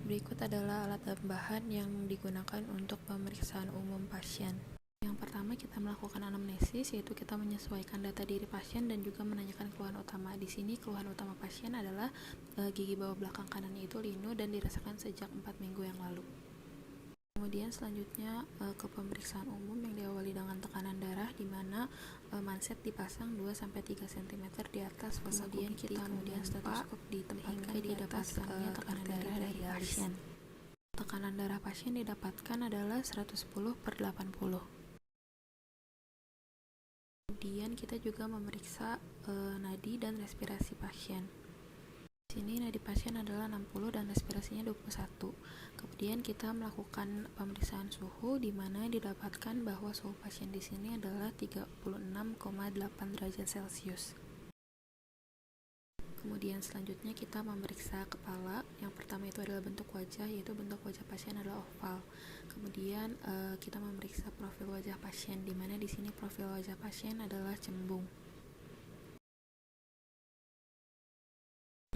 Berikut adalah alat tambahan yang digunakan untuk pemeriksaan umum pasien. Yang pertama, kita melakukan anamnesis, yaitu kita menyesuaikan data diri pasien dan juga menanyakan keluhan utama. Di sini keluhan utama pasien adalah gigi bawah belakang kanannya itu linu dan dirasakan sejak 4 minggu yang lalu. Kemudian selanjutnya ke pemeriksaan umum yang diawali dengan tekanan darah, di mana manset dipasang 2-3 cm di atas. Kemudian kita stetoskop ditempatkan di atas tekanan darah dari pasien. Tekanan darah pasien didapatkan adalah 110/80. Kemudian kita juga memeriksa nadi dan respirasi pasien. Di sini nadi pasien adalah 60 dan respirasinya 21. Kemudian kita melakukan pemeriksaan suhu, di mana didapatkan bahwa suhu pasien di sini adalah 36,8 derajat Celcius. Kemudian selanjutnya kita memeriksa kepala. Yang pertama itu adalah bentuk wajah, yaitu bentuk wajah pasien adalah oval. Kemudian kita memeriksa profil wajah pasien, di mana di sini profil wajah pasien adalah cembung.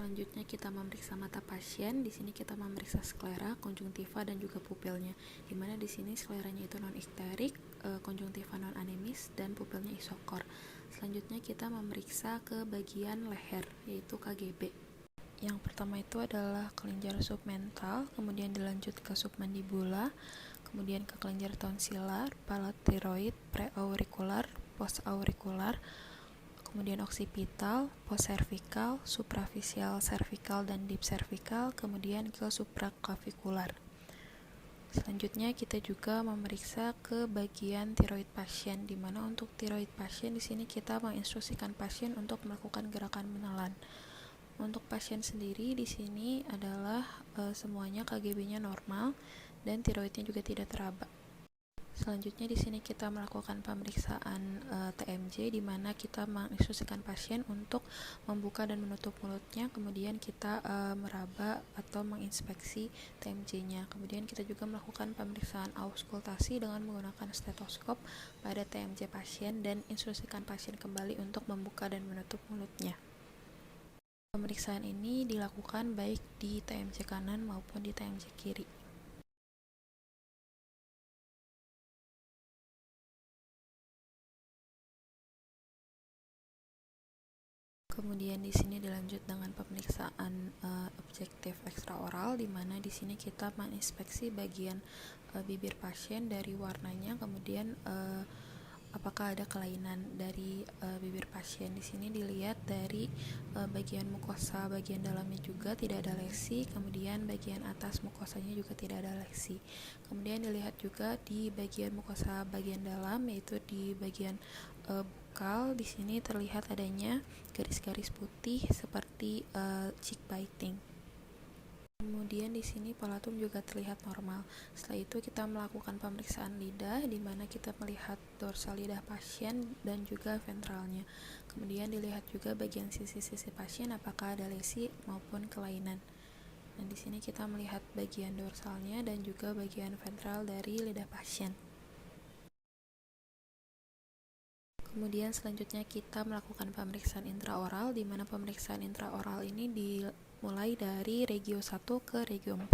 Selanjutnya kita memeriksa mata pasien. Di sini kita memeriksa sklera, konjungtiva dan juga pupilnya. Di mana di sini skleranya itu non-ikterik, konjungtiva non-anemis dan pupilnya isokor. Selanjutnya kita memeriksa ke bagian leher, yaitu KGB. Yang pertama itu adalah kelenjar submental, kemudian dilanjut ke submandibula, kemudian ke kelenjar tonsilar, palateroid, preaurikular, postaurikular, kemudian oksipital, postservikal, suprafisial servikal dan deep cervical, kemudian ke supraklavikular. Selanjutnya kita juga memeriksa ke bagian tiroid pasien, di mana untuk tiroid pasien di sini kita menginstruksikan pasien untuk melakukan gerakan menelan. Untuk pasien sendiri di sini adalah semuanya KGB-nya normal dan tiroidnya juga tidak teraba. Selanjutnya di sini kita melakukan pemeriksaan TMJ, di mana kita menginstruksikan pasien untuk membuka dan menutup mulutnya, kemudian kita meraba atau menginspeksi TMJ-nya. Kemudian kita juga melakukan pemeriksaan auskultasi dengan menggunakan stetoskop pada TMJ pasien dan instruksikan pasien kembali untuk membuka dan menutup mulutnya. Pemeriksaan ini dilakukan baik di TMJ kanan maupun di TMJ kiri. Kemudian di sini dilanjut dengan pemeriksaan objektif ekstraoral, di mana di sini kita menginspeksi bagian bibir pasien dari warnanya, kemudian apakah ada kelainan dari bibir pasien. Di sini dilihat dari bagian mukosa bagian dalamnya juga tidak ada lesi, kemudian bagian atas mukosanya juga tidak ada lesi. Kemudian dilihat juga di bagian mukosa bagian dalam, yaitu di bagian bukal. Di sini terlihat adanya garis-garis putih seperti cheek biting. Kemudian di sini palatum juga terlihat normal. Setelah itu kita melakukan pemeriksaan lidah, di mana kita melihat dorsal lidah pasien dan juga ventralnya. Kemudian dilihat juga bagian sisi-sisi pasien apakah ada lesi maupun kelainan. Dan di sini kita melihat bagian dorsalnya dan juga bagian ventral dari lidah pasien. Kemudian selanjutnya kita melakukan pemeriksaan intraoral, di mana pemeriksaan intraoral ini dimulai dari regio 1 ke regio 4,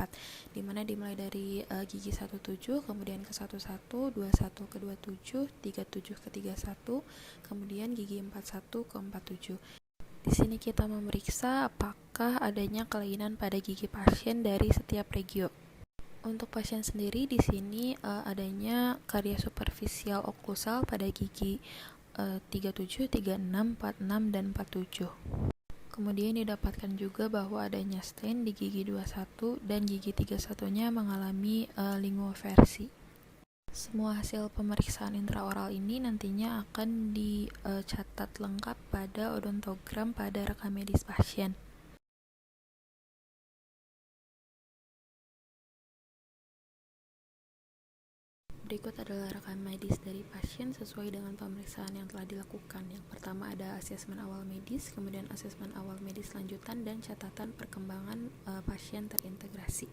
di mana dimulai dari gigi 17, kemudian ke 11, 21 ke 27, 37 ke 31, kemudian gigi 41 ke 47. Di sini kita memeriksa apakah adanya kelainan pada gigi pasien dari setiap regio. Untuk pasien sendiri di sini adanya karies superficial oklusal pada gigi 37, 36, 46, dan 47. Kemudian didapatkan juga bahwa adanya stain di gigi 21 dan gigi 31-nya mengalami linguoversi. Semua hasil pemeriksaan intraoral ini nantinya akan dicatat lengkap pada odontogram pada rekam medis pasien. Berikut adalah rekam medis dari pasien sesuai dengan pemeriksaan yang telah dilakukan. Yang pertama ada asesmen awal medis, kemudian asesmen awal medis lanjutan, dan catatan perkembangan pasien terintegrasi.